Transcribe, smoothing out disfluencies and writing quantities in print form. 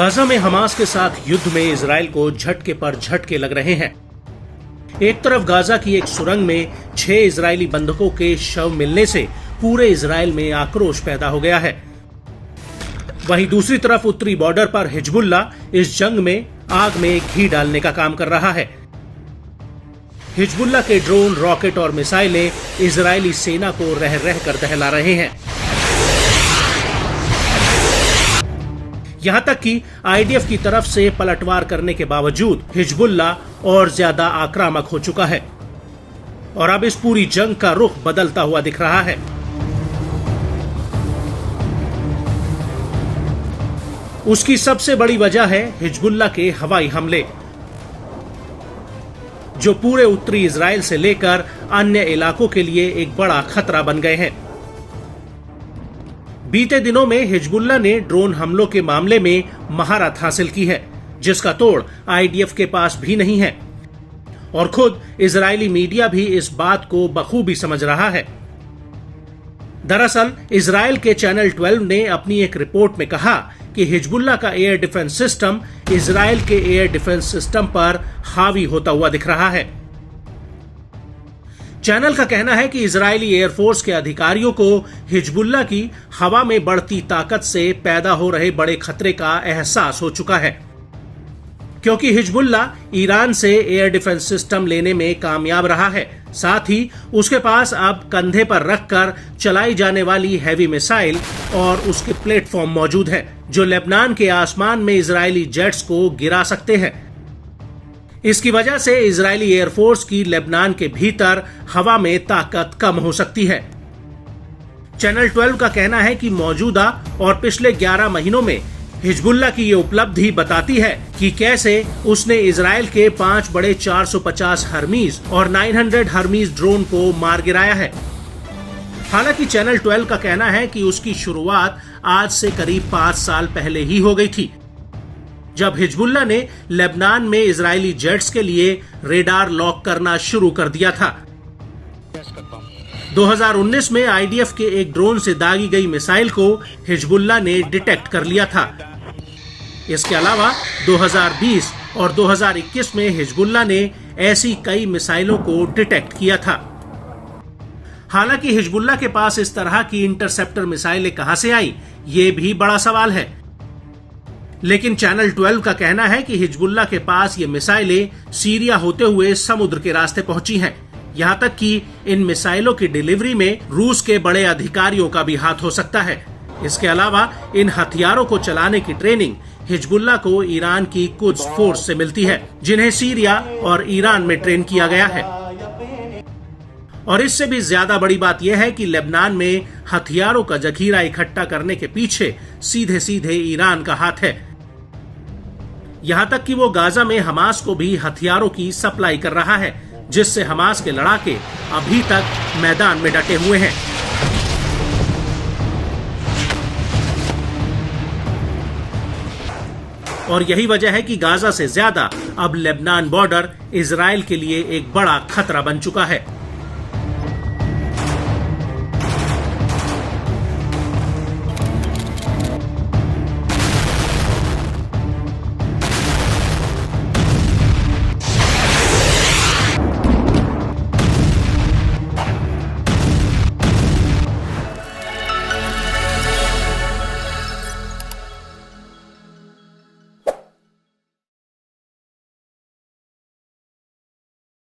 Gaza में Hamas के साथ युद्ध में इजराइल को झटके पर झटके लग रहे हैं। एक तरफ गाजा की एक सुरंग में 6 इजरायली बंधकों के शव मिलने से पूरे इजराइल में आक्रोश पैदा हो गया है। वहीं दूसरी तरफ उत्तरी बॉर्डर पर हिजबुल्ला इस जंग में आग में घी डालने का काम कर रहा है। हिजबुल्ला के ड्रोन, रॉकेट और मिसाइलें इजरायली सेना को रह रह कर दहला रहे हैं। यहां तक कि आईडीएफ की तरफ से पलटवार करने के बावजूद हिजबुल्ला और ज्यादा आक्रामक हो चुका है और अब इस पूरी जंग का रुख बदलता हुआ दिख रहा है। उसकी सबसे बड़ी वजह है हिजबुल्ला के हवाई हमले, जो पूरे उत्तरी इजराइल से लेकर अन्य इलाकों के लिए एक बड़ा खतरा बन गए हैं। बीते दिनों में हिजबुल्ला ने ड्रोन हमलों के मामले में महारत हासिल की है, जिसका तोड़ आईडीएफ के पास भी नहीं है और खुद इजरायली मीडिया भी इस बात को बखूबी समझ रहा है। दरअसल इजराइल के चैनल 12 ने अपनी एक रिपोर्ट में कहा कि हिजबुल्ला का एयर डिफेंस सिस्टम इजराइल के एयर डिफेंस सिस्टम पर हावी होता हुआ दिख रहा है। चैनल का कहना है कि इजरायली एयरफोर्स के अधिकारियों को हिजबुल्ला की हवा में बढ़ती ताकत से पैदा हो रहे बड़े खतरे का एहसास हो चुका है, क्योंकि हिजबुल्ला ईरान से एयर डिफेंस सिस्टम लेने में कामयाब रहा है। साथ ही उसके पास अब कंधे पर रखकर चलाई जाने वाली हैवी मिसाइल और उसके प्लेटफॉर्म मौजूद हैं, जो लेबनान के आसमान में इजरायली जेट्स को गिरा सकते हैं। इसकी वजह से इजरायली एयरफोर्स की लेबनान के भीतर हवा में ताकत कम हो सकती है। चैनल 12 का कहना है कि मौजूदा और पिछले 11 महीनों में हिजबुल्ला की ये उपलब्धि बताती है कि कैसे उसने इजराइल के 5 बड़े 450 हर्मीज और 900 हर्मीज ड्रोन को मार गिराया है। हालांकि चैनल 12 का कहना है कि उसकी शुरुआत आज से करीब 5 साल पहले ही हो गई थी, जब हिजबुल्ला ने लेबनान में इजरायली जेट्स के लिए रेडार लॉक करना शुरू कर दिया था। 2019 में आईडीएफ के एक ड्रोन से दागी गई मिसाइल को हिजबुल्ला ने डिटेक्ट कर लिया था। इसके अलावा 2020 और 2021 में हिजबुल्ला ने ऐसी कई मिसाइलों को डिटेक्ट किया था। हालांकि हिजबुल्ला के पास इस तरह की इंटरसेप्टर मिसाइलें कहां से आई, ये भी बड़ा सवाल है। लेकिन चैनल 12 का कहना है कि हिजबुल्ला के पास ये मिसाइलें सीरिया होते हुए समुद्र के रास्ते पहुंची हैं। यहां तक कि इन मिसाइलों की डिलीवरी में रूस के बड़े अधिकारियों का भी हाथ हो सकता है। इसके अलावा इन हथियारों को चलाने की ट्रेनिंग हिजबुल्ला को ईरान की कुद्स फोर्स से मिलती है, जिन्हें सीरिया और ईरान में ट्रेन किया गया है। और इससे भी ज्यादा बड़ी बात यह है कि लेबनान में हथियारों का जखीरा इकट्ठा करने के पीछे सीधे सीधे ईरान का हाथ है। यहां तक कि वो गाजा में हमास को भी हथियारों की सप्लाई कर रहा है, जिससे हमास के लड़ाके अभी तक मैदान में डटे हुए हैं। और यही वजह है कि गाजा से ज्यादा अब लेबनान बॉर्डर इजराइल के लिए एक बड़ा खतरा बन चुका है।